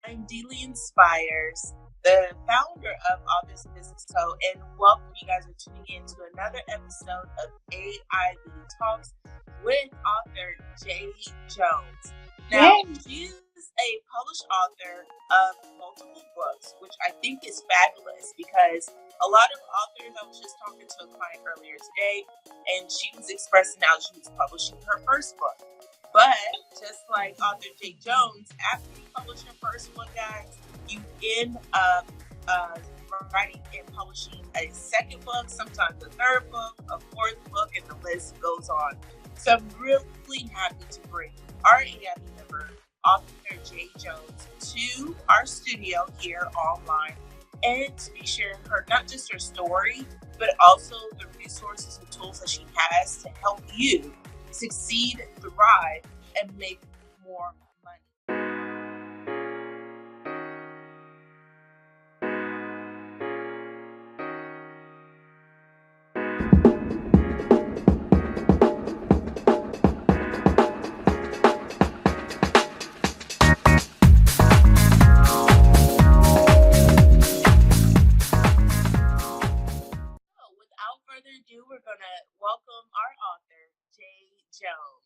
I'm dleeinspires, the founder of Authors Business Co. And welcome, you guys are tuning in to another episode of AIBTALKS with author Jay Jones. Now, she's a published author of multiple books, which I think is fabulous because a lot of authors, I was just talking to a client earlier today, and she was expressing how she was publishing her first book. But just like author Jay Jones, after you publish your first one, guys, you end up writing and publishing a second book, sometimes a third book, a fourth book, and the list goes on. So I'm really happy to bring our AIB member, author Jay Jones, to our studio here online and to be sharing her, not just her story, but also the resources and tools that she has to help you succeed, thrive, and make more money. So, without further ado, we're going to welcome our author, Jay Jones.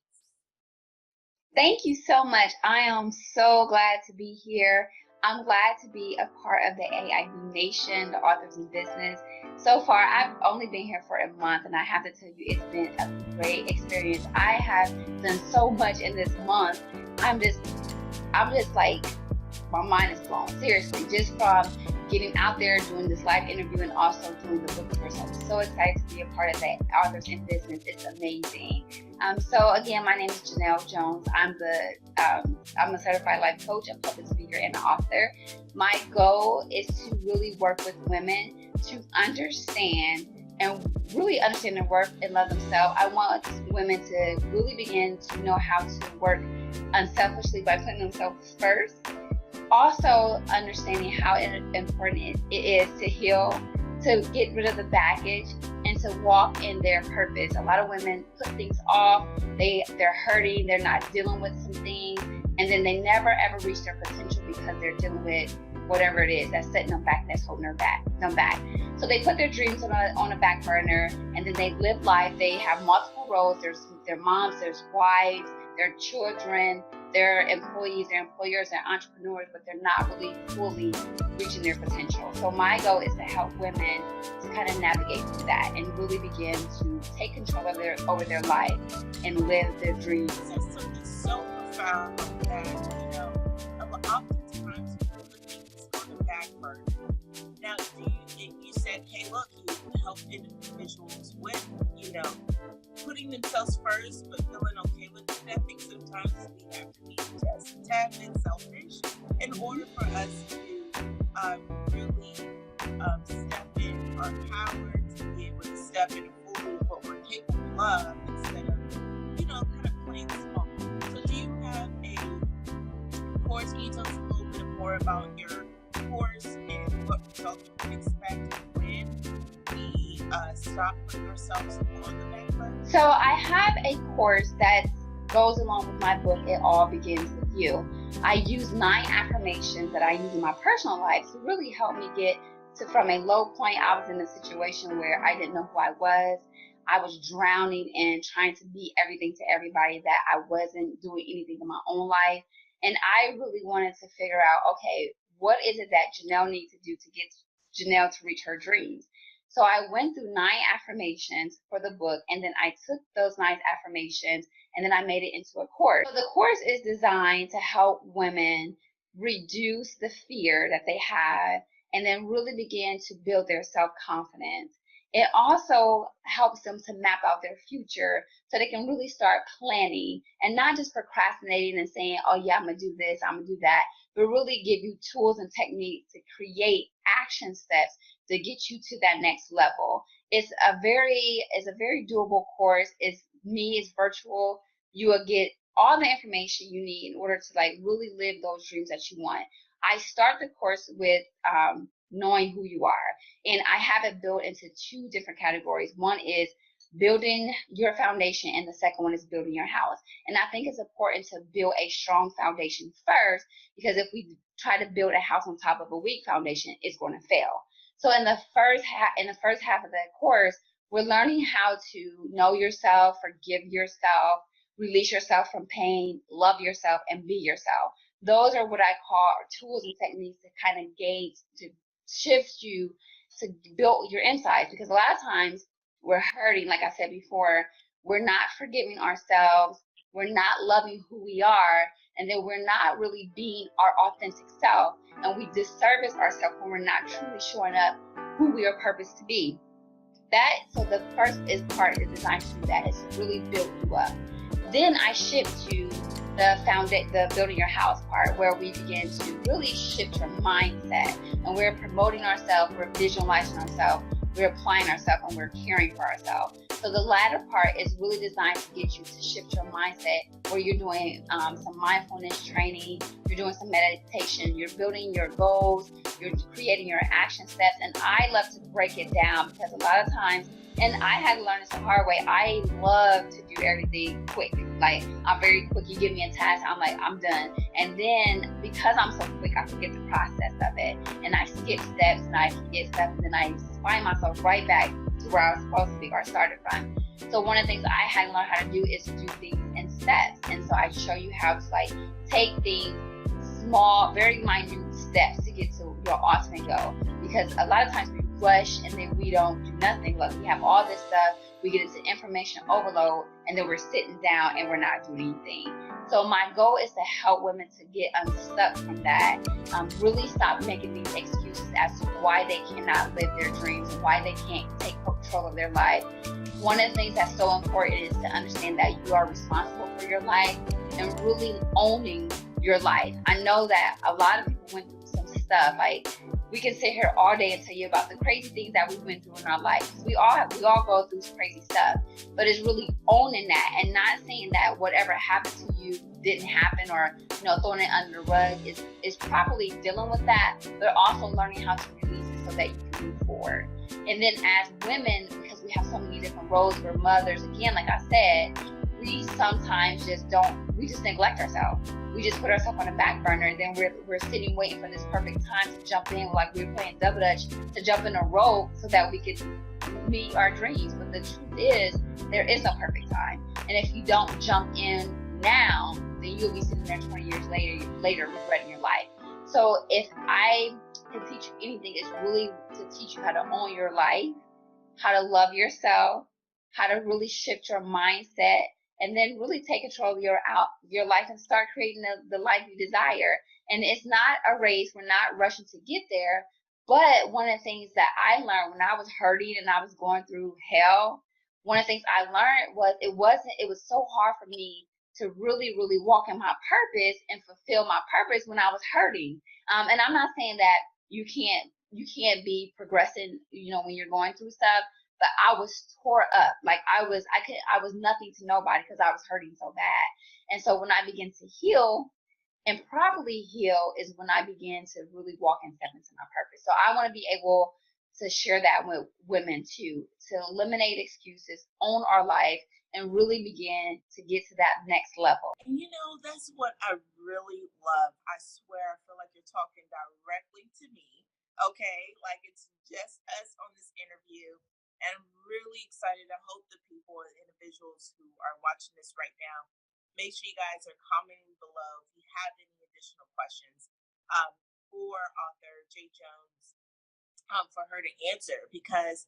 Thank you so much. I am so glad to be here. I'm glad to be a part of the AIB Nation, the Authors in Business. So far, I've only been here for a month, and I have to tell you, it's been a great experience. I have done so much in this month. I'm just like, my mind is blown. Seriously, just from getting out there, doing this live interview, and also doing the book tour. So I'm so excited to be a part of that Authors in Business. It's amazing. So again, my name is Janell Jones. I'm a certified life coach, a public speaker, and an author. My goal is to really work with women to understand their worth and love themselves. I want women to really begin to know how to work unselfishly by putting themselves first. Also understanding how important it is to heal, to get rid of the baggage, and to walk in their purpose. A lot of women put things off, they're hurting, they're not dealing with some things, and then they never ever reach their potential because they're dealing with whatever it is that's setting them back, that's holding them back. So they put their dreams on a back burner, and then they live life. They have multiple roles. There's their moms, there's wives, their children, their employees, their employers, their entrepreneurs, but they're not really fully reaching their potential. So my goal is to help women to kind of navigate through that and really begin to take control over their life and live their dreams. This is something so profound that, oftentimes people put things on the back burner. Now, you said, hey, look, you help individuals with, putting themselves first, but feeling okay with it. I think sometimes we have to be just a tad bit selfish in order for us to really step in our power, to be able to step in fully what we're capable of instead of, kind of playing small. So do you have a course? Can you tell us a little bit more about your course and what results we can expect when we stop putting ourselves on the back burner? So I have a course that goes along with my book, It All Begins With You. I use 9 affirmations that I use in my personal life to really help me get to, from a low point. I was in a situation where I didn't know who I was. I was drowning in trying to be everything to everybody, that I wasn't doing anything in my own life. And I really wanted to figure out, okay, what is it that Janell needs to do to get Janell to reach her dreams? So I went through 9 affirmations for the book, and then I took those 9 affirmations and then I made it into a course. So the course is designed to help women reduce the fear that they have and then really begin to build their self-confidence. It also helps them to map out their future so they can really start planning and not just procrastinating and saying, oh yeah, I'm gonna do this, I'm gonna do that, but really give you tools and techniques to create action steps to get you to that next level. It's a very doable course. It's virtual. You will get all the information you need in order to really live those dreams that you want. I start the course with knowing who you are, and I have it built into 2 different categories. One is building your foundation, and the second one is building your house. And I think it's important to build a strong foundation first, because if we try to build a house on top of a weak foundation, it's going to fail. So in the first half of the course, we're learning how to know yourself, forgive yourself, release yourself from pain, love yourself, and be yourself. Those are what I call tools and techniques to kind of gauge, to shift you, to build your insides. Because a lot of times we're hurting, like I said before, we're not forgiving ourselves, we're not loving who we are, and then we're not really being our authentic self, and we disservice ourselves when we're not truly showing up who we are purposed to be. So the first part is designed to do that, is to really build you up. Then I shift to the building your house part, where we begin to really shift your mindset, and we're promoting ourselves, we're visualizing ourselves, we're applying ourselves, and we're caring for ourselves. So the latter part is really designed to get you to shift your mindset, where you're doing some mindfulness training, you're doing some meditation, you're building your goals, you're creating your action steps. And I love to break it down, because a lot of times, and I had to learn this the hard way, I love to do everything quick. Like, I'm very quick. You give me a task, I'm like, I'm done. And then because I'm so quick, I forget the process of it. And I skip steps, and I forget stuff, and then I find myself right back to where I was supposed to be, or started from. So one of the things I had to learn how to do is to do things in steps. And so I show you how to like take things small, very minute steps to get to your ultimate goal. Because a lot of times we rush and then we don't do nothing. Like, we have all this stuff, we get into information overload, and then we're sitting down and we're not doing anything. So my goal is to help women to get unstuck from that, really stop making these excuses as to why they cannot live their dreams, why they can't take control of their life. One of the things that's so important is to understand that you are responsible for your life, and really owning your life. I know that a lot of people went through some stuff. Like, we can sit here all day and tell you about the crazy things that we went through in our life. We all go through some crazy stuff, but it's really owning that, and not saying that whatever happened to you didn't happen, or throwing it under the rug. Is properly dealing with that, but also learning how to release it so that you can move forward. And then as women, because we have so many different roles, we're mothers. Again, like I said, we sometimes just neglect ourselves. We just put ourselves on the back burner, and then we're sitting waiting for this perfect time to jump in, like we're playing double dutch, to jump in a rope so that we could meet our dreams. But the truth is, there is no perfect time. And if you don't jump in now, then you'll be sitting there 20 years later regretting your life. So if I can teach you anything, it's really to teach you how to own your life, how to love yourself, how to really shift your mindset, and then really take control of your life and start creating the life you desire. And it's not a race. We're not rushing to get there. But one of the things that I learned when I was hurting and I was going through hell, one of the things I learned was it was so hard for me to really, really walk in my purpose and fulfill my purpose when I was hurting. And I'm not saying that you can't be progressing, when you're going through stuff. But I was tore up. Like, I was nothing to nobody, because I was hurting so bad. And so when I began to heal and properly heal is when I began to really walk and step into my purpose. So I want to be able to share that with women too, to eliminate excuses, own our life, and really begin to get to that next level. And that's what I really love. I swear, I feel like you're talking directly to me. Okay, like it's just us on this interview. And I'm really excited. I hope the people and individuals who are watching this right now, make sure you guys are commenting below if you have any additional questions for author Jay Jones, for her to answer. Because,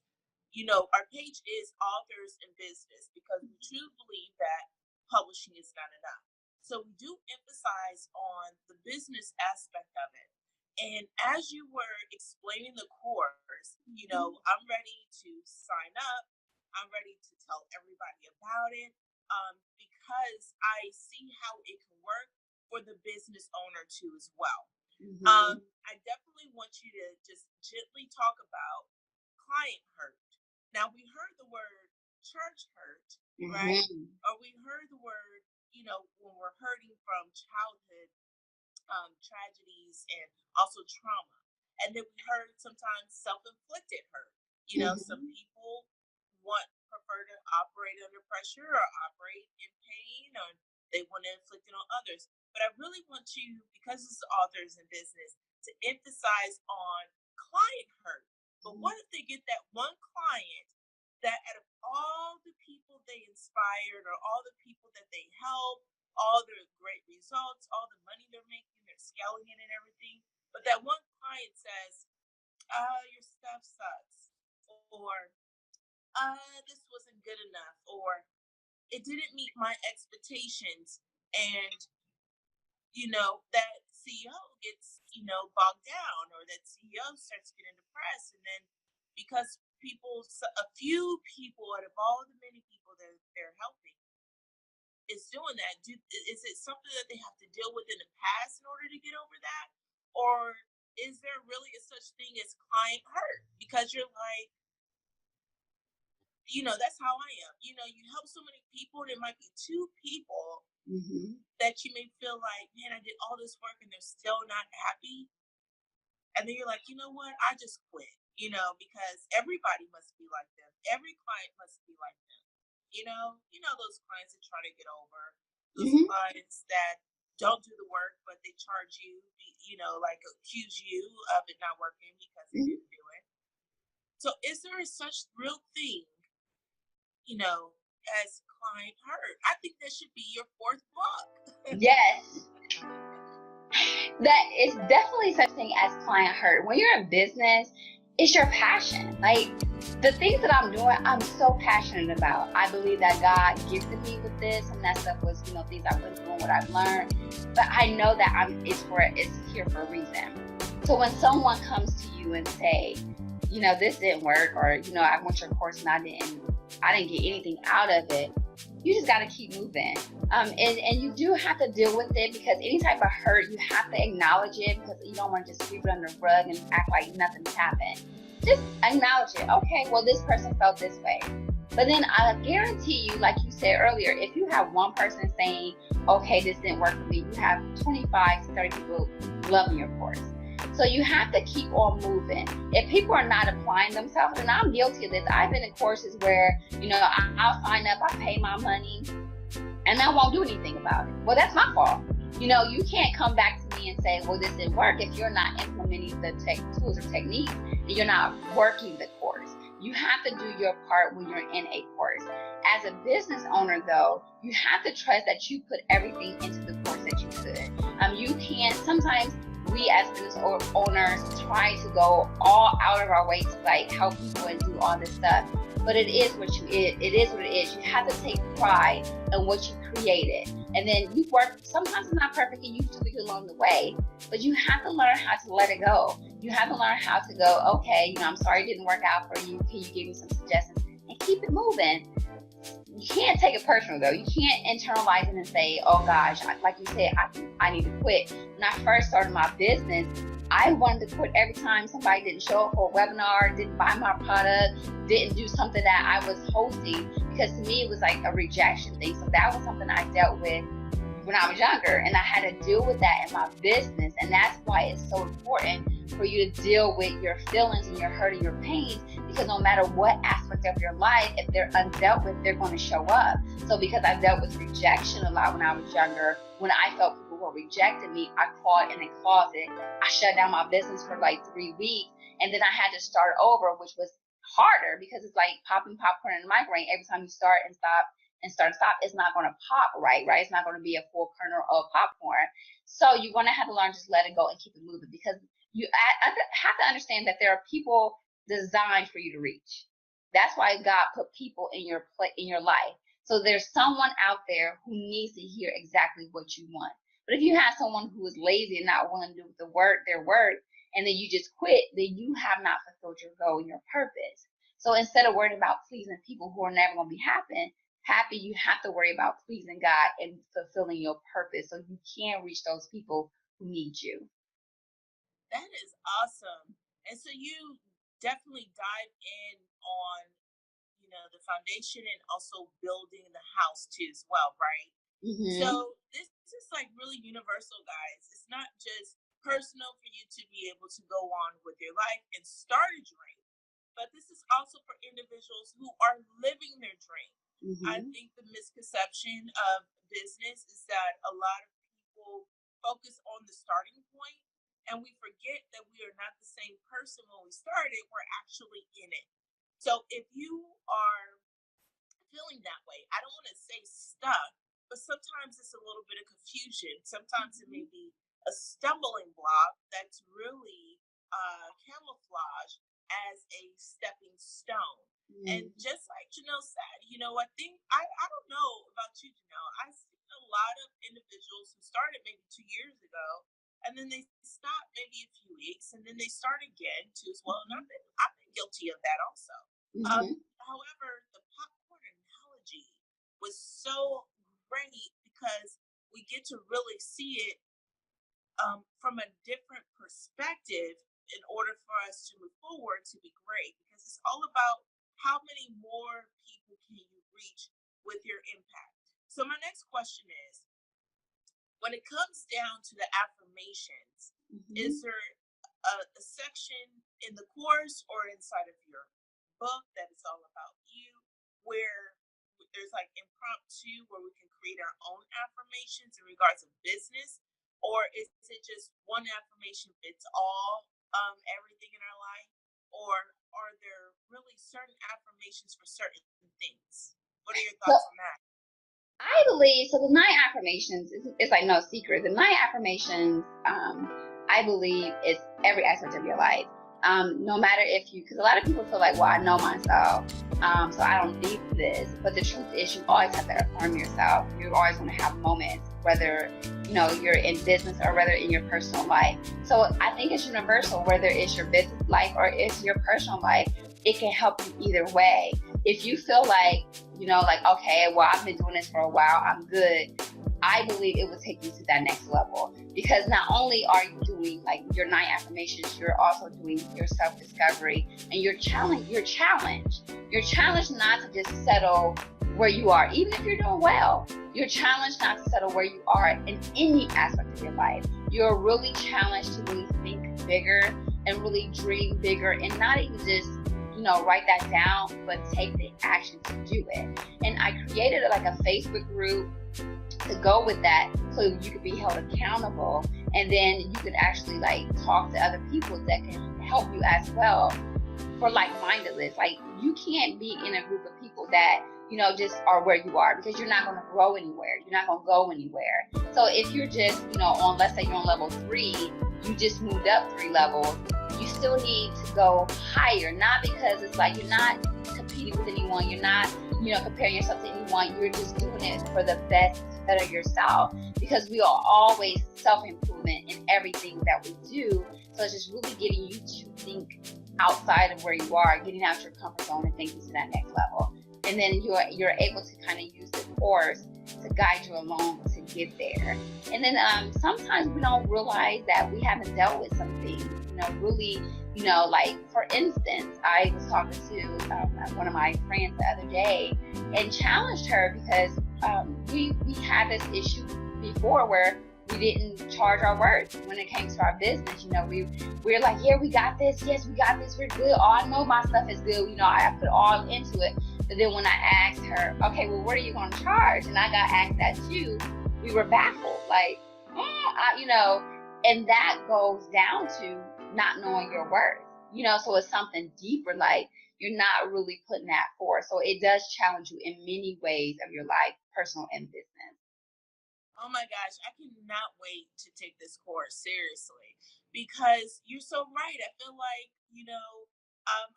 our page is Authors in Business, because we do believe that publishing is not enough. So we do emphasize on the business aspect of it. And as you were explaining the course, I'm ready to sign up. I'm ready to tell everybody about it, because I see how it can work for the business owner too as well. Mm-hmm. I definitely want you to just gently talk about client hurt. Now, we heard the word church hurt, right? Mm-hmm. Or we heard the word, when we're hurting from childhood tragedies and also trauma. And then we heard sometimes self-inflicted hurt. Mm-hmm. Some people want prefer to operate under pressure or operate in pain, or they want to inflict it on others. But I really want you, because it's authors in business, to emphasize on client hurt. But what if they get that one client that out of all the people they inspired or all the people that they helped, all their great results, all the money they're making, they're scaling it and everything, but that one client says, your stuff sucks, or this wasn't good enough, or it didn't meet my expectations, and that CEO gets bogged down, or that CEO starts getting depressed, and then because a few people out of all the many people that they're helping is doing that, is it something that they have to deal with in the past in order to get over that, or is there really a such thing as client hurt? Because you're like, that's how I am. You help so many people, and it might be two people that you may feel like, man, I did all this work and they're still not happy. And then you're like, you know what? I just quit, because everybody must be like them. Every client must be like them. Those clients that try to get over, those clients that don't do the work, but they charge you, like accuse you of it not working because they didn't do it. So is there such real thing, as client hurt? I think that should be your fourth book. Yes. That is definitely such thing as client hurt. When you're in business, it's your passion. Like the things that I'm doing, I'm so passionate about. I believe that God gifted me with this, and that stuff was, things I've been doing, what I've learned. But I know that it's here for a reason. So when someone comes to you and say, this didn't work, or I went your course and I didn't get anything out of it, you just got to keep moving. And you do have to deal with it, because any type of hurt, you have to acknowledge it, because you don't want to just sweep it under the rug and act like nothing's happened. Just acknowledge it. Okay, well, this person felt this way. But then I guarantee you, like you said earlier, if you have one person saying, okay, this didn't work for me, you have 25 to 30 people loving your course. So you have to keep on moving. If people are not applying themselves, and I'm guilty of this, I've been in courses where, I'll sign up, I pay my money, and I won't do anything about it. Well, that's my fault. You can't come back to me and say, well, this didn't work, if you're not implementing the tools or techniques, and you're not working the course. You have to do your part when you're in a course. As a business owner, though, you have to trust that you put everything into the course that you could. You can't, sometimes we as business owners try to go all out of our way to like help people and do all this stuff. But it is what it is. You have to take pride in what you created. And then you work, sometimes it's not perfect and you tweak it along the way, but you have to learn how to let it go. You have to learn how to go, okay, I'm sorry it didn't work out for you. Can you give me some suggestions? And keep it moving. You can't take it personal, though. You can't internalize it and say, oh gosh, like you said, I need to quit. When I first started my business, I wanted to quit every time somebody didn't show up for a webinar, didn't buy my product, didn't do something that I was hosting, because to me it was like a rejection thing. So that was something I dealt with when I was younger, and I had to deal with that in my business. And that's why it's so important for you to deal with your feelings and your hurt and your pains, because no matter what aspect of your life, if they're undealt with, they're going to show up. So because I dealt with rejection a lot when I was younger, when I felt people were rejecting me, I crawled in a closet. I shut down my business for like 3 weeks, and then I had to start over, which was harder because it's like popping popcorn in the microwave. Every time you start and stop, it's not going to pop right? It's not going to be a full kernel of popcorn. So you're going to have to learn to just let it go and keep it moving, because you have to understand that there are people designed for you to reach. That's why God put people in your life. So there's someone out there who needs to hear exactly what you want. But if you have someone who is lazy and not willing to do their work, and then you just quit, then you have not fulfilled your goal and your purpose. So instead of worrying about pleasing people who are never going to be happy, you have to worry about pleasing God and fulfilling your purpose, so you can reach those people who need you. That is awesome. And so you definitely dive in on, the foundation and also building the house too as well, right? So this is like really universal, guys. It's not just personal for you to be able to go on with your life and start a dream. but this is also for individuals who are living their dream. I think the misconception of business is that a lot of people focus on the starting point, and we forget that we are not the same person when we started. We're actually in it. So if you are feeling that way, I don't want to say stuck, but sometimes it's a little bit of confusion. Sometimes it may be a stumbling block that's really camouflaged as a stepping stone. And just like Janelle said, I think I don't know about you, Janelle. I've seen a lot of individuals who started maybe 2 years ago, and then they stop maybe a few weeks, and then they start again too as well. And I've been guilty of that also. However, the popcorn analogy was so great because we get to really see it from a different perspective in order for us to move forward to be great, because it's all about how many more people can you reach with your impact. So my next question is, when it comes down to the affirmations, is there a section in the course or inside of your book that is all about you, where there's like impromptu where we can create our own affirmations in regards of business, or is it just one affirmation fits all, everything in our life, or are there really certain affirmations for certain things? What are your thoughts on that? I believe so. The 9 affirmations is like no secret. The 9 affirmations, I believe, is every aspect of your life. No matter if you, because a lot of people feel like, well, I know myself, so I don't need this. But the truth is, you always have to affirm yourself. You're always going to have moments, whether you're in business or whether in your personal life. So I think it's universal, whether it's your business life or it's your personal life. It can help you either way. If you feel like, okay, well, I've been doing this for a while, I'm good, I believe it will take you to that next level. Because not only are you doing like your 9 affirmations, you're also doing your self-discovery and you're challenged. You're challenged not to just settle where you are, even if you're doing well. You're challenged not to settle where you are in any aspect of your life. You're really challenged to really think bigger and really dream bigger, and not even just write that down, but take the action to do it. And I created like a Facebook group to go with that, so you could be held accountable, and then you could actually like talk to other people that can help you as well for like-mindedness. Like, you can't be in a group of people that just are where you are, because you're not going to grow anywhere. You're not going to go anywhere. So if you're just on, let's say you're on level 3, you just moved up 3 levels, you still need to go higher. Not because it's like you're not competing with anyone, you're not comparing yourself to anyone, you're just doing it for the best to better yourself, because we are always self-improvement in everything that we do. So it's just really getting you to think outside of where you are, getting out your comfort zone and thinking to that next level. And then you're able to kind of use the course to guide you along to get there. And then sometimes we don't realize that we haven't dealt with some things. Really, like for instance, I was talking to one of my friends the other day and challenged her because we had this issue before where we didn't charge our worth when it came to our business. We're like, yeah, we got this. Yes, we got this. We're good. Oh, I know my stuff is good. I put all into it. But then when I asked her, okay, well, what are you going to charge? And I got asked that too. We were baffled, like, and that goes down to not knowing your worth. So it's something deeper, like you're not really putting that forth. So it does challenge you in many ways of your life, personal and business. Oh my gosh, I cannot wait to take this course seriously, because you're so right. I feel like,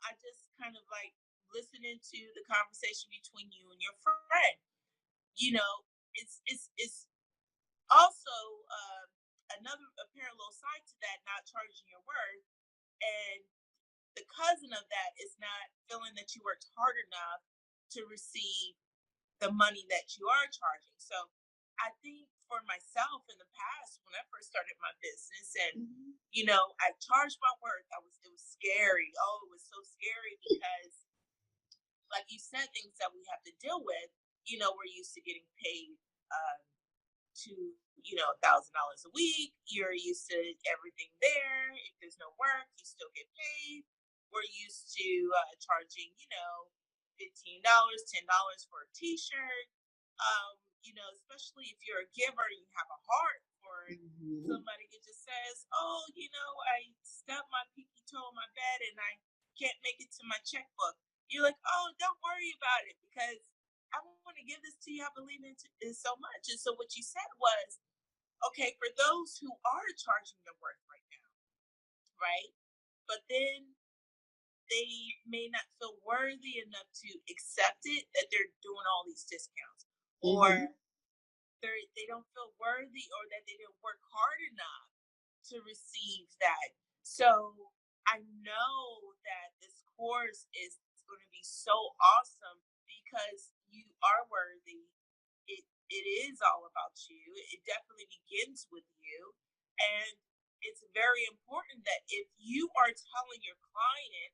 I just kind of like listening to the conversation between you and your friend. It's also a parallel side to that, not charging your worth, and the cousin of that is not feeling that you worked hard enough to receive the money that you are charging. So I think for myself in the past, when I first started my business, and I charged my worth, it was scary. Oh, it was so scary because, like you said, things that we have to deal with. We're used to getting paid to $1,000 a week. You're used to everything there. If there's no work, you still get paid. we're used to charging, $15, $10 for a t-shirt. Especially if you're a giver and you have a heart for somebody that just says, oh, I stubbed my pinky toe on my bed and I can't make it to my checkbook. You're like, oh, don't worry about it because I want to give this to you. I believe in it so much. And so what you said was, okay, for those who are charging their worth right now, right? But then they may not feel worthy enough to accept it, that they're doing all these discounts. Or they don't feel worthy, or that they didn't work hard enough to receive that. So I know that this course is going to be so awesome because you are worthy. It is all about you. It definitely begins with you. And it's very important that if you are telling your client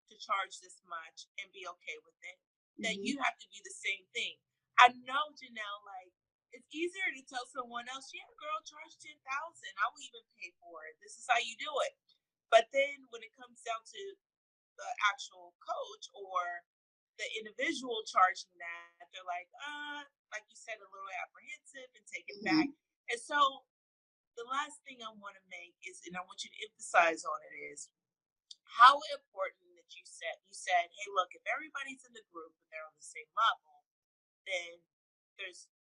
to charge this much and be okay with it, that you have to do the same thing. I know, Janell, it's easier to tell someone else, yeah, girl, charge $10,000. I will even pay for it. This is how you do it. But then when it comes down to the actual coach or the individual charging that, they're like you said, a little apprehensive and taken back. And so the last thing I want to make is, and I want you to emphasize on it, is how important that you said, hey, look, if everybody's in the group and they're on the same level, then there's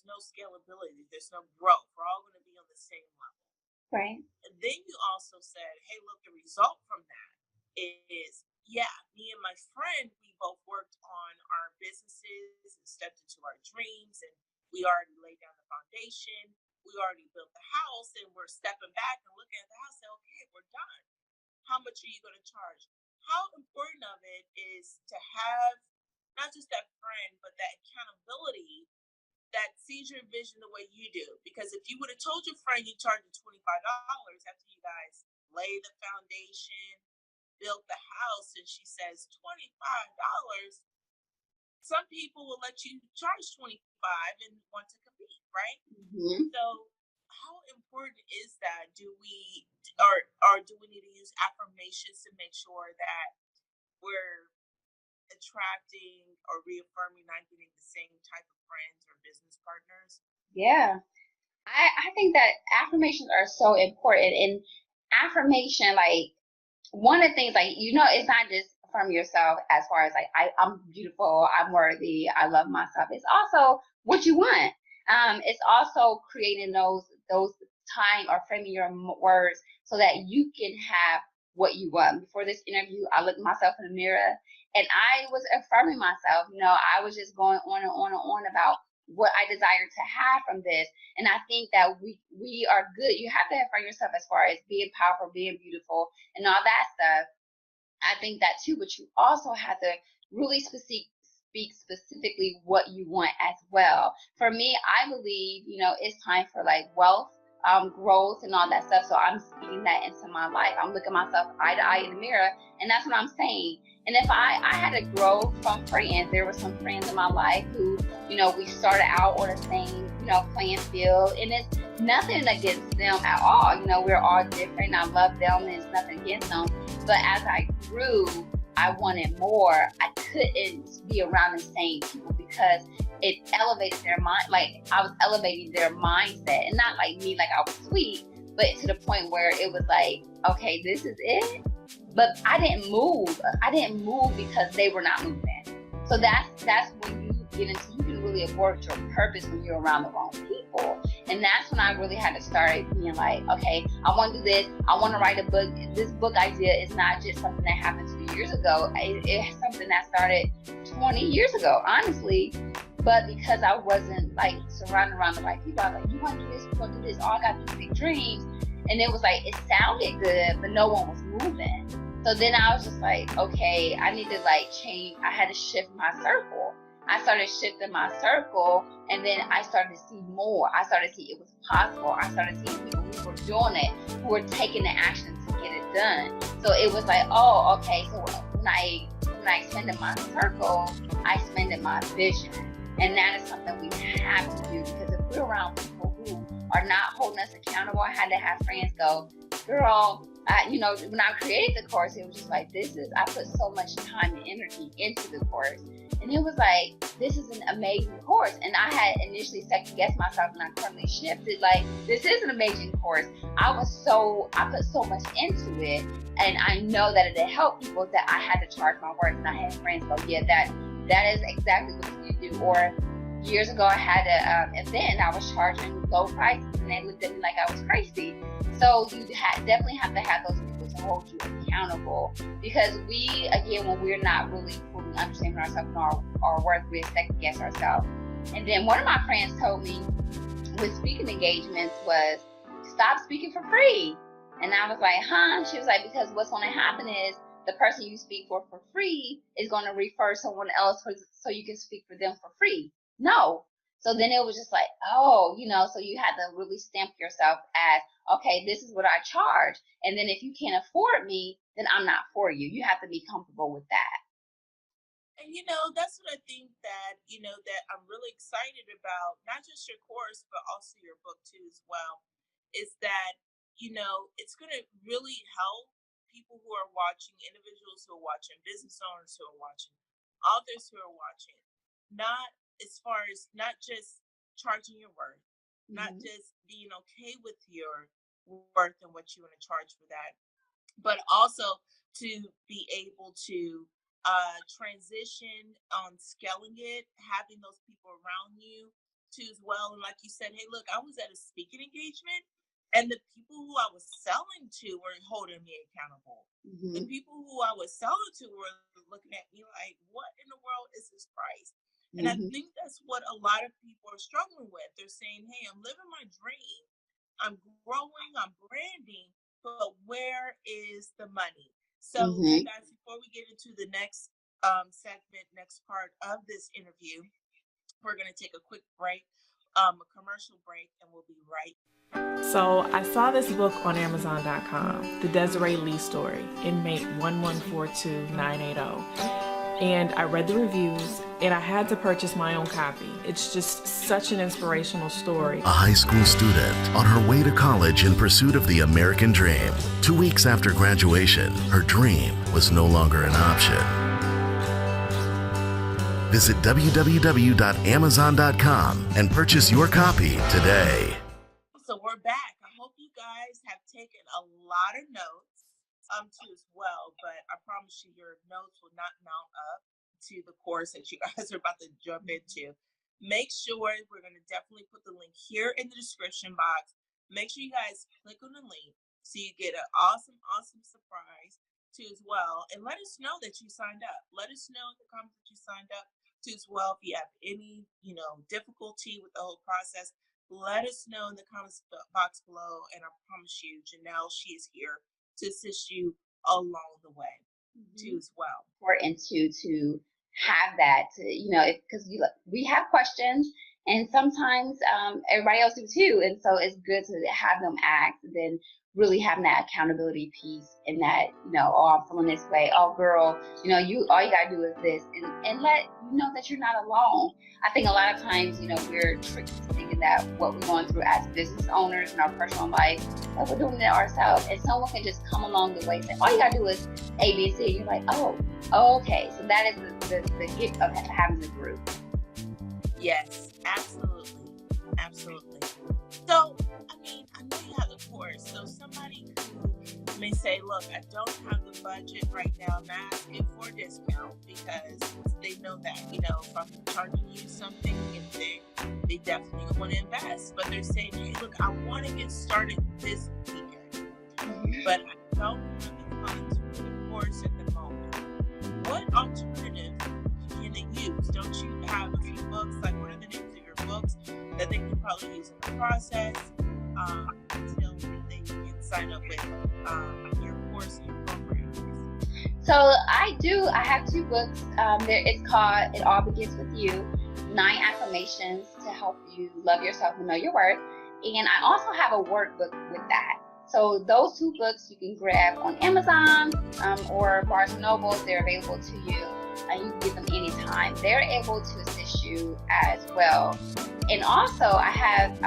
no scalability, there's no growth. We're all going to be on the same level. Right. And then you also said, hey, look, the result from that is, yeah, me and my friend, we both worked on our businesses and stepped into our dreams, and we already laid down the foundation. We already built the house, and we're stepping back and looking at the house and saying, okay, we're done. How much are you going to charge? How important of it is to have not just that friend, but that accountability that sees your vision the way you do. Because if you would have told your friend you charged $25 after you guys lay the foundation, built the house, and she says $25, some people will let you charge $25 and want to compete, right? So how important is that? Do we need to use affirmations to make sure that we're attracting or reaffirming, not getting the same type of friends or business partners? Yeah, I think that affirmations are so important. And affirmation, one of the things, it's not just from yourself as far as I'm beautiful, I'm worthy, I love myself. It's also what you want. It's also creating those time or framing your words so that you can have what you want. Before this interview, I looked myself in the mirror and I was affirming myself. I was just going on and on and on about what I desire to have from this. And I think that we are good. You have to affirm yourself as far as being powerful, being beautiful, and all that stuff. I think that too, but you also have to really speak specifically what you want as well. For me, I believe, it's time for wealth, growth and all that stuff. So I'm speaking that into my life. I'm looking myself eye to eye in the mirror, and that's what I'm saying. And if I had to grow from friends, there were some friends in my life who, we started out on the same, playing field, and it's nothing against them at all. We're all different. I love them, and it's nothing against them. But as I grew, I wanted more. I couldn't be around the same people because it elevated their mind. I was elevating their mindset, and not me, I was sweet, but to the point where it was okay, this is it. But I didn't move. I didn't move because they were not moving. So that's when you get into, you can really abort your purpose when you're around the wrong people. And that's when I really had to start being okay, I want to do this. I want to write a book. This book idea is not just something that happened 2 years ago. It's something that started 20 years ago, honestly. But because I wasn't surrounded around the right people, I was you want to do this, you want to do this. Oh, I got these big dreams. And it was it sounded good, but no one was moving. So then I was just okay, I need to change. I had to shift my circle. I started shifting my circle, and then I started to see more. I started to see it was possible. I started seeing people who were doing it, who were taking the action to get it done. So it was oh, okay. So when I expanded my circle, I expanded my vision. And that is something we have to do, because if we're around people who are not holding us accountable, I had to have friends go, girl, when I created the course, it was just like, I put so much time and energy into the course. And it was like, this is an amazing course. And I had initially second guessed myself, and I currently shifted, like, this is an amazing course. I put so much into it. And I know that it helped people that I had to charge my worth. And I had friends go, yeah, that is exactly what you do. Or years ago, I had an event, and I was charging low prices, and they looked at me like I was crazy. So you definitely have to have those people to hold you accountable, because we, again, when we're not really fully understanding ourselves and our worth, we second guess ourselves. And then one of my friends told me with speaking engagements was, stop speaking for free. And I was like, huh? She was like, because what's going to happen is the person you speak for free is going to refer someone else so you can speak for them for free. No. So then it was just like, oh, so you had to really stamp yourself as, okay, this is what I charge. And then if you can't afford me, then I'm not for you. You have to be comfortable with that. And that's what I think that, that I'm really excited about, not just your course, but also your book too as well, is that, it's going to really help people who are watching, individuals who are watching, business owners who are watching, authors who are watching, not as far as not just charging your worth, not just being okay with your worth and what you want to charge for that, but also to be able to transition on scaling it, having those people around you too as well. And like you said, hey, look, I was at a speaking engagement, and the people who I was selling to were holding me accountable. The people who I was selling to were looking at me like, what in the world is this price? And I think that's what a lot of people are struggling with. They're saying, hey, I'm living my dream, I'm growing, I'm branding, but where is the money? So guys, before we get into the next segment, next part of this interview, we're going to take a quick break, a commercial break, and we'll be right. So I saw this book on Amazon.com, The Desiree Lee Story, Inmate 1142980. And I read the reviews, and I had to purchase my own copy. It's just such an inspirational story. A high school student on her way to college in pursuit of the American dream. 2 weeks after graduation, her dream was no longer an option. Visit www.amazon.com and purchase your copy today. So we're back. I hope you guys have taken a lot of notes too as well, but I promise you your notes will not mount up to the course that you guys are about to jump into. Make sure, we're going to definitely put the link here in the description box. Make sure you guys click on the link so you get an awesome surprise too as well. And let us know that you signed up. Let us know in the comments that you signed up too as well. If you have any, difficulty with the whole process, let us know in the comments box below. And I promise you, Janell, she is here to assist you along the way too as well. Important to have that, because we have questions, and sometimes everybody else do too, and so it's good to have them ask, and then really having that accountability piece, and that oh, I'm feeling this way, oh girl, you all you gotta do is this, and let you know that you're not alone. I think a lot of times we're tricked into thinking that what we're going through as business owners in our personal life, that we're doing it ourselves, and someone can just come along the way and say, all you gotta do is A, B, and C. You're like, oh, okay, so that is the gift of having the group. Yes, absolutely. So I know you have the course, so somebody who may say, look, I don't have the budget right now, I'm asking for a discount, because they know that, if I'm charging you something, if they definitely want to invest, but they're saying, hey, look, I want to get started this weekend, but I don't have the funds for the course at the moment. What alternative can they use? Don't you have a few books, like what are the names of your books that they can probably use in the process until they can sign up with your course and your programs? So I have 2 books. It's called It All Begins With You, 9 affirmations to help you love yourself and know your worth. And I also have a workbook with that. So those 2 books you can grab on Amazon or Barnes & Noble. They're available to you, and you can get them anytime. They're able to assist you as well. And also I have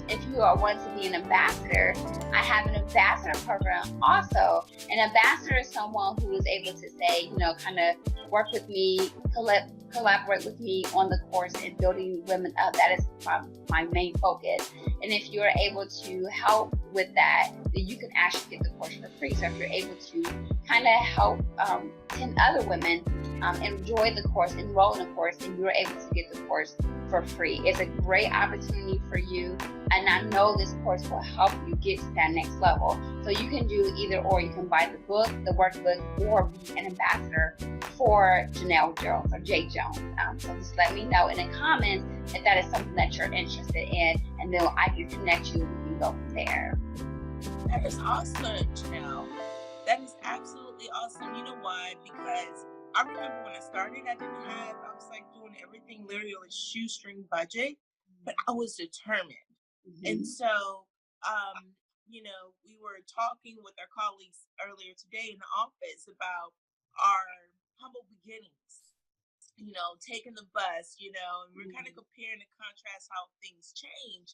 if you are want to be an ambassador, I have an ambassador program also. An ambassador is someone who is able to say, you know, kind of work with me, collaborate with me on the course and building women up. That is my main focus. And if you're able to help with that, then you can actually get the course for free. So if you're able to kind of help 10 other women enjoy the course, enroll in the course, and you're able to get the course for free. It's a great opportunity for you, and I know this course will help you get to that next level. So you can do either or. You can buy the book, the workbook, or be an ambassador for Janell Jones or J. Jones. So just let me know in the comments if that is something that you're interested in, and then I can connect you and we can go from there. That is awesome, Janell. That is absolutely awesome. You know why? Because I remember when I started, I was like doing everything literally on a shoestring budget, but I was determined. And so, you know, we were talking with our colleagues earlier today in the office about our humble beginnings, you know, taking the bus, you know, and we're kind of comparing and contrast how things change,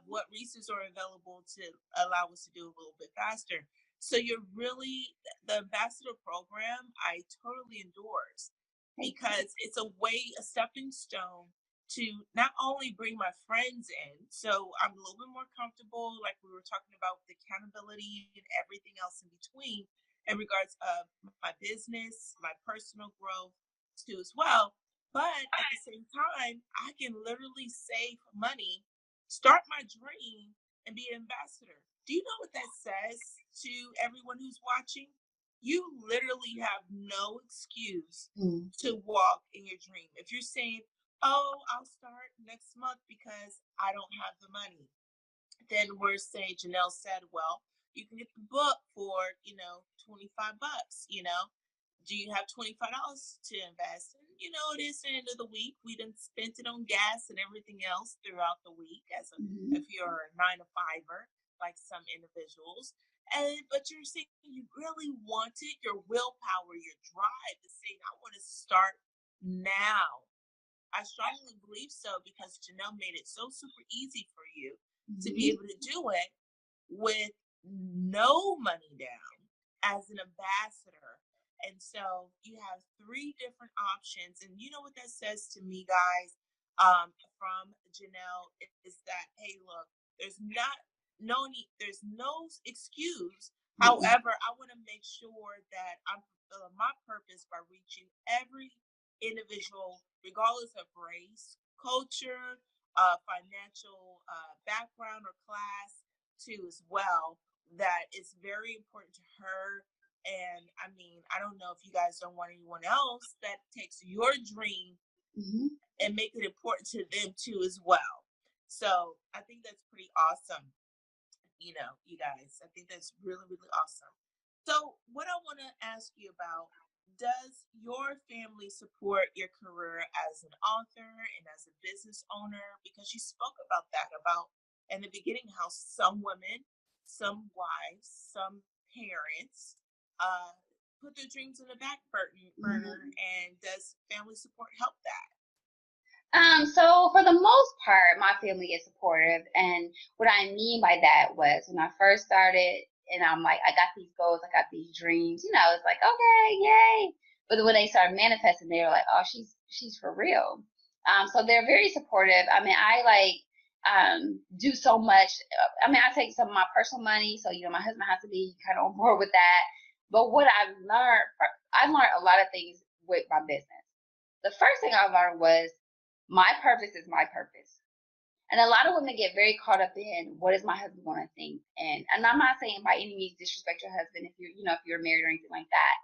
what resources are available to allow us to do a little bit faster. So you're really, the ambassador program, I totally endorse, because it's a stepping stone to not only bring my friends in, so I'm a little bit more comfortable, like we were talking about with accountability and everything else in between in regards of my business, my personal growth too as well. But at the same time, I can literally save money, start my dream, and be an ambassador. Do you know what that says to everyone who's watching? You literally have no excuse to walk in your dream. If you're saying, oh, I'll start next month because I don't have the money, then we're saying, Janell said, well, you can get the book for, you know, $25, you know. Do you have $25 to invest? And, you know, it is the end of the week. We done spent it on gas and everything else throughout the week if you're a 9-to-5er, like some individuals. But you're saying you really want it, your willpower, your drive to say, I want to start now. I strongly believe so, because Janell made it so super easy for you to be able to do it with no money down as an ambassador. And so you have 3 different options. And you know what that says to me, guys, from Janell, is that, hey, look, there's no excuse. However, I want to make sure that I'm fulfilling my purpose by reaching every individual, regardless of race, culture, financial background or class too as well. That is very important to her. And I mean, I don't know if you guys don't want anyone else that takes your dream and make it important to them too as well. So I think that's pretty awesome. You know, you guys, I think that's really, really awesome. So what I want to ask you about, does your family support your career as an author and as a business owner? Because you spoke about that, about in the beginning, how some women, some wives, some parents put their dreams in the back burner, and does family support help that? So for the most part, my family is supportive, and what I mean by that was when I first started, and I'm like, I got these goals, I got these dreams, you know, it's like, okay, yay. But when they started manifesting, they were like, oh, she's for real. So they're very supportive. I mean, I do so much. I mean, I take some of my personal money, so you know, my husband has to be kind of on board with that. But what I learned a lot of things with my business. The first thing I learned was my purpose is my purpose. And a lot of women get very caught up in what is my husband going to think. And I'm not saying by any means disrespect your husband if you're married or anything like that.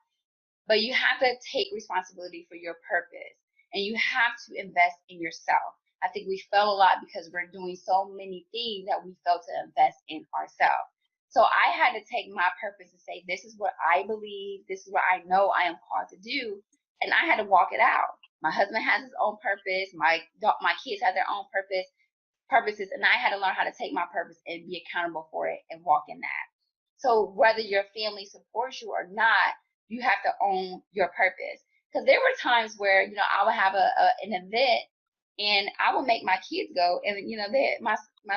But you have to take responsibility for your purpose, and you have to invest in yourself. I think we fail a lot because we're doing so many things that we fail to invest in ourselves. So I had to take my purpose and say, this is what I believe, this is what I know I am called to do, and I had to walk it out. My husband has his own purpose. My kids have their own purposes, and I had to learn how to take my purpose and be accountable for it and walk in that. So whether your family supports you or not, you have to own your purpose. Because there were times where, you know, I would have an event And I would make my kids go, and my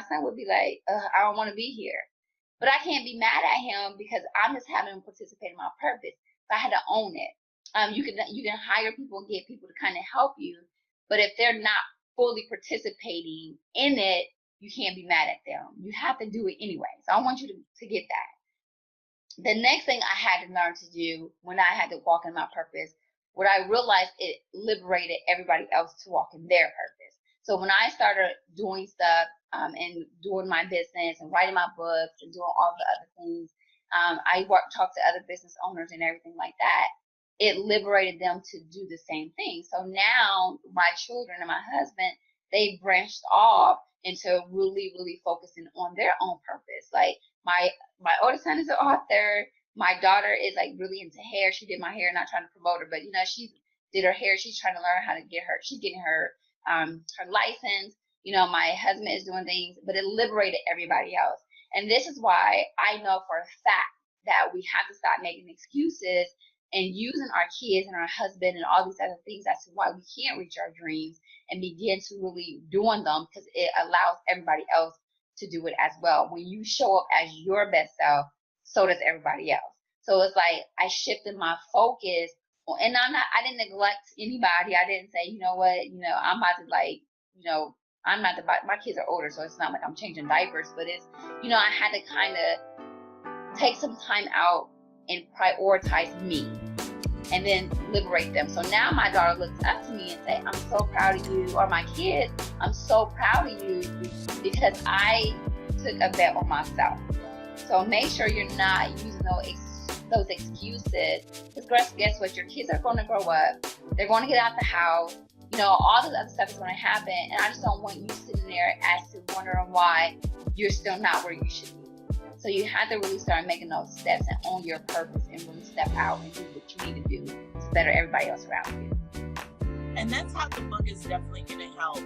son would be like, I don't want to be here. But I can't be mad at him because I'm just having him participate in my purpose. So I had to own it. You can hire people and get people to kind of help you, but if they're not fully participating in it, you can't be mad at them. You have to do it anyway. So I want you to get that. The next thing I had to learn to do when I had to walk in my purpose, what I realized, it liberated everybody else to walk in their purpose. So when I started doing stuff and doing my business and writing my books and doing all the other things, I talked to other business owners and everything like that. It liberated them to do the same thing. So now my children and my husband, they branched off into really, really focusing on their own purpose. Like my oldest son is an author. My daughter is like really into hair. She did my hair, not trying to promote her, but she did her hair. She's trying to learn how to she's getting her license. My husband is doing things, but it liberated everybody else. And this is why I know for a fact that we have to stop making excuses and using our kids and our husband and all these other things as to why we can't reach our dreams, and begin to really doing them, because it allows everybody else to do it as well. When you show up as your best self, so does everybody else. So it's like I shifted my focus, and I didn't neglect anybody. I didn't say, you know what, I'm about to I'm not about, my kids are older, so it's not like I'm changing diapers, but it's, I had to kind of take some time out and prioritize me and then liberate them. So now my daughter looks up to me and say, I'm so proud of you. Or my kids, I'm so proud of you because I took a bet on myself. So make sure you're not using those excuses, because guess what? Your kids are going to grow up. They're going to get out the house. All this other stuff is going to happen. And I just don't want you sitting there as to wondering why you're still not where you should be. So you have to really start making those steps and own your purpose and really step out and do what you need to do to better everybody else around you. And that's how the book is definitely going to help,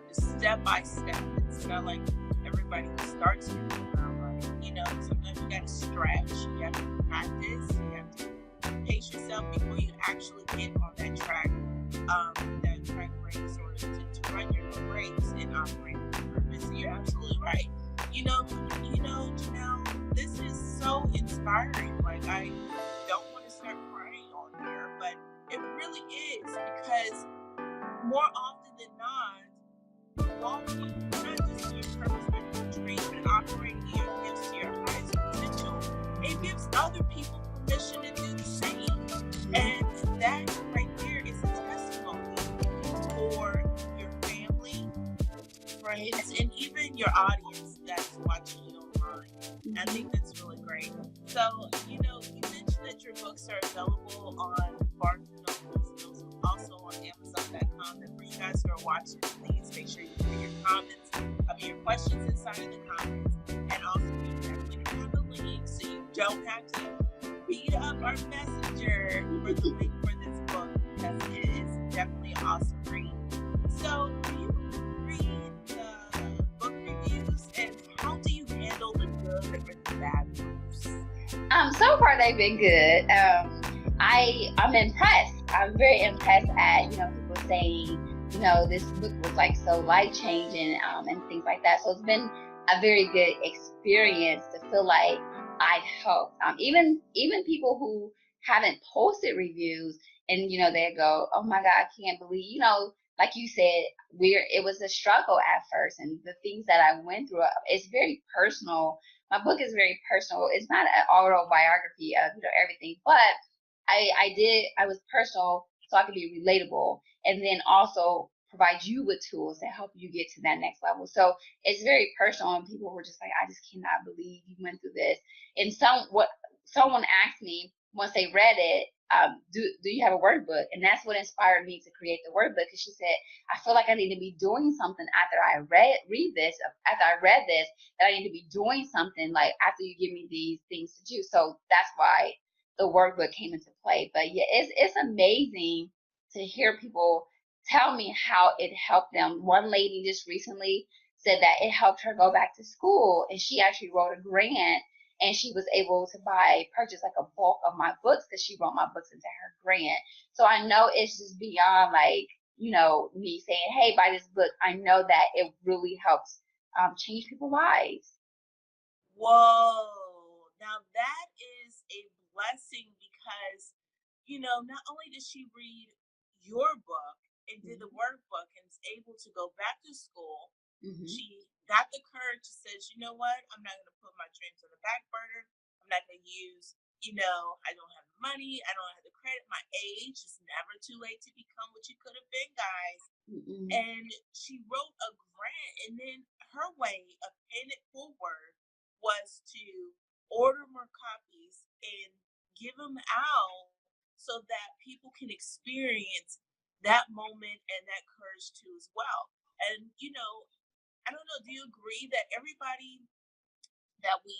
just step by step. It's not like everybody starts with the ground running. Sometimes you got to stretch, you have to practice, you have to pace yourself before you actually get on that track race, or to run your race and operate your purpose. So you're absolutely right. Janell, this is so inspiring. Like, I don't want to start crying on here, but it really is, because more often than not, walking not just in your purpose, but your dreams, and operating your gifts to your highest potential, it gives other people permission to do the same. And that right there is a testimony for your family, friends, and even your audience that's watching you online. I think that's really great. So, you mentioned that your books are available on Barnes & Noble, also on Amazon.com. And for you guys who are watching, please make sure you put your comments, your questions inside of the comments, and also you definitely have the link so you don't have to beat up our messenger for the link for this book, because it is definitely an awesome read. So, do you read the book reviews, and how do you handle the good or the bad reviews? So far they've been good. I'm impressed. I'm very impressed at people saying this book was like so life changing and things like that. So it's been a very good experience to feel like I've helped. Even people who haven't posted reviews, and they go, oh my God, I can't believe, like you said, it was a struggle at first, and the things that I went through, it's very personal. My book is very personal. It's not an autobiography of everything, but I was personal so I could be relatable, and then also provide you with tools to help you get to that next level. So it's very personal, and people were just like, I just cannot believe you went through this. And someone asked me once they read it, do you have a workbook? And that's what inspired me to create the workbook, because she said, I feel like I need to be doing something after I read this, that I need to be doing something like after you give me these things to do. So that's why the workbook came into play. But yeah, it's amazing to hear people tell me how it helped them. One lady just recently said that it helped her go back to school, and she actually wrote a grant, and she was able to purchase like a bulk of my books because she wrote my books into her grant. So I know it's just beyond like, me saying, hey, buy this book, I know that it really helps change people's lives. Whoa. Now that is a blessing because, not only did she read your book and did the workbook and is able to go back to school, she got the courage to say, you know what, I'm not going to put my dreams on the back burner. I'm not going to use, I don't have the money. I don't have the credit. My age is never too late to become what you could have been, guys. And she wrote a grant, and then her way of paying it forward was to order more copies and give them out so that people can experience that moment and that courage too as well. And, I don't know, do you agree that everybody that we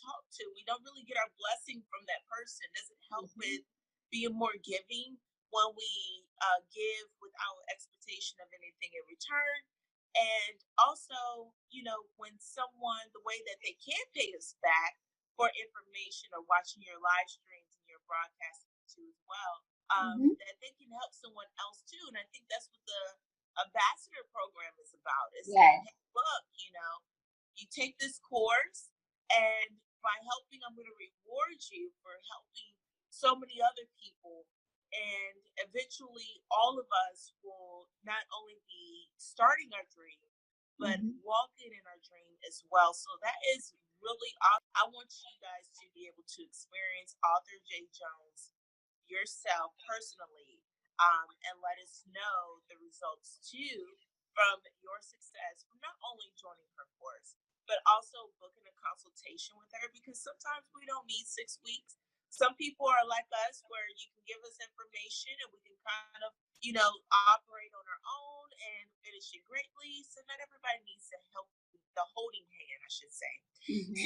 talk to, we don't really get our blessing from that person? Does it help with being more giving when we give without expectation of anything in return? And also, when someone, the way that they can pay us back for information or watching your live streams and your broadcasting too as well, that they can help someone else too. And I think that's what the ambassador program is about. Is saying, hey, look, you take this course, and by helping, I'm going to reward you for helping so many other people. And eventually all of us will not only be starting our dream, but walking in our dream as well. So that is really awesome. I want you guys to be able to experience author J. Jones yourself personally, and let us know the results too from your success, from not only joining her course, but also booking a consultation with her, because sometimes we don't need 6 weeks. Some people are like us, where you can give us information and we can kind of, operate on our own and finish it greatly. So not everybody needs the holding hand, I should say.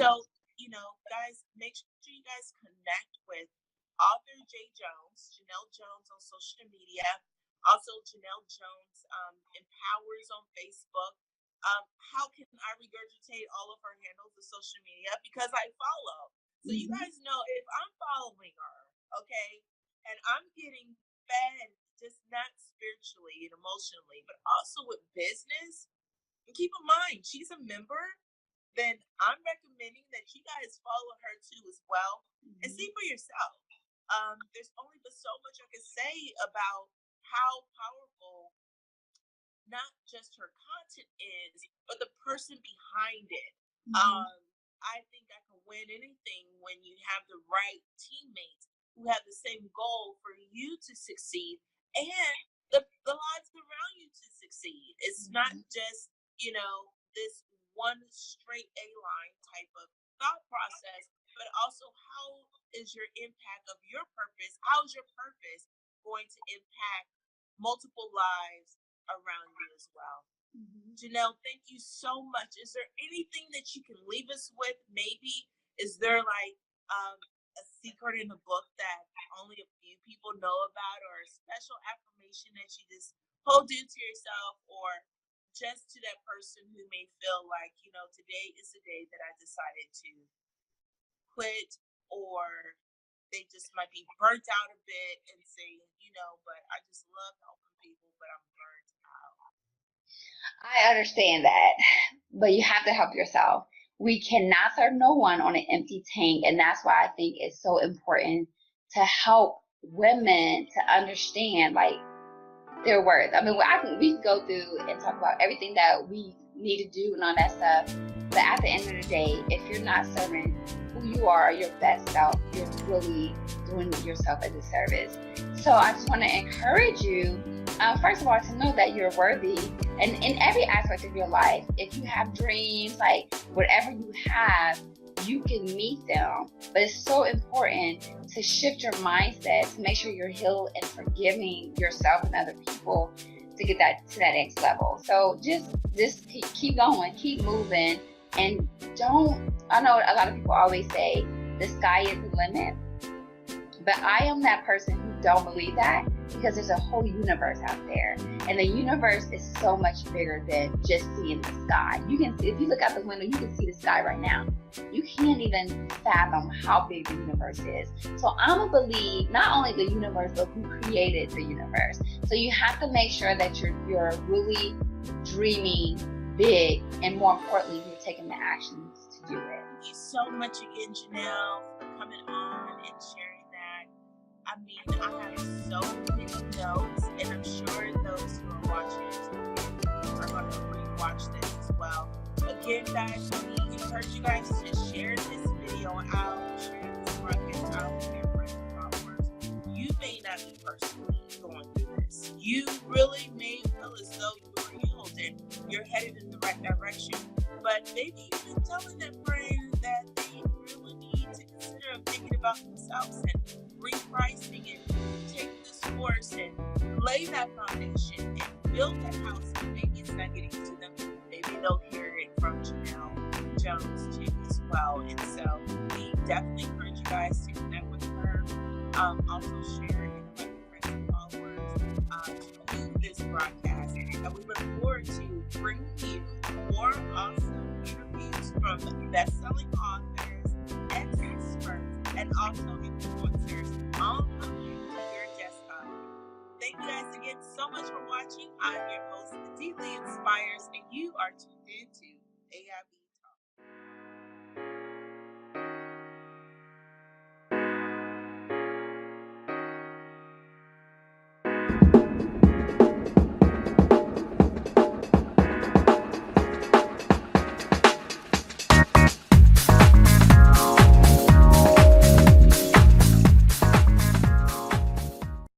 So, guys, make sure you guys connect with author J. Jones, Janell Jones on social media. Also, Janell Jones Empowers on Facebook. How can I regurgitate all of her handles of social media? Because I follow. So you guys know, if I'm following her, okay, and I'm getting fed, just not spiritually and emotionally, but also with business, and keep in mind, she's a member, then I'm recommending that you guys follow her too as well, and see for yourself. There's only but so much I can say about how powerful not just her content is, but the person behind it. I think I can win anything when you have the right teammates who have the same goal for you to succeed, and the lives around you to succeed. It's not just, this one straight A line type of thought process, but also how is your impact of your purpose? How is your purpose going to impact multiple lives around you as well? Janell, thank you so much. Is there anything that you can leave us with? Maybe is there like a secret in the book that only a few people know about, or a special affirmation that you just hold dear to yourself, or just to that person who may feel like, today is the day that I decided to quit, or they just might be burnt out a bit and say, but I just love helping people, but I'm burnt out. I understand that, but you have to help yourself. We cannot serve no one on an empty tank, and that's why I think it's so important to help women to understand, like, their worth. I mean, we can go through and talk about everything that we need to do and all that stuff, but at the end of the day, if you're not serving who you are, your best self, you're really doing yourself a disservice. So I just want to encourage you, first of all, to know that you're worthy, and in every aspect of your life. If you have dreams, like whatever you have, you can meet them. But it's so important to shift your mindset, to make sure you're healed and forgiving yourself and other people to get that to that next level. So just keep going, keep moving, and I know a lot of people always say the sky is the limit, but I am that person who don't believe that. because there's a whole universe out there. And the universe is so much bigger than just seeing the sky. You can see, if you look out the window, you can see the sky right now. You can't even fathom how big the universe is. So I'm going to believe not only the universe, but who created the universe. So you have to make sure that you're really dreaming big, and more importantly, you're taking the actions to do it. Thank you so much again, Janell, for coming on and sharing that. I mean, I have so many notes, and I'm sure those who are watching are going to rewatch this as well. Again, guys, we encourage you guys to share this video out, share this broadcast out with your friends and followers. You may not be personally going through this. You really may feel as though you were healed and you're headed in the right direction. But maybe you've been telling that friend that they really need to consider thinking about themselves and repricing and taking this course and lay that foundation and build that house. And maybe it's not getting to them. Maybe they'll hear it from Janell Jones too as well. And so we definitely encourage you guys to connect with her. Also share and invite your friends and followers to this broadcast. And we look forward to bringing you more awesome interviews from best-selling authors, experts, and also influencers all coming to your desktop. Thank you guys again so much for watching. I'm your host, dleeinspires, and you are tuned into AIB.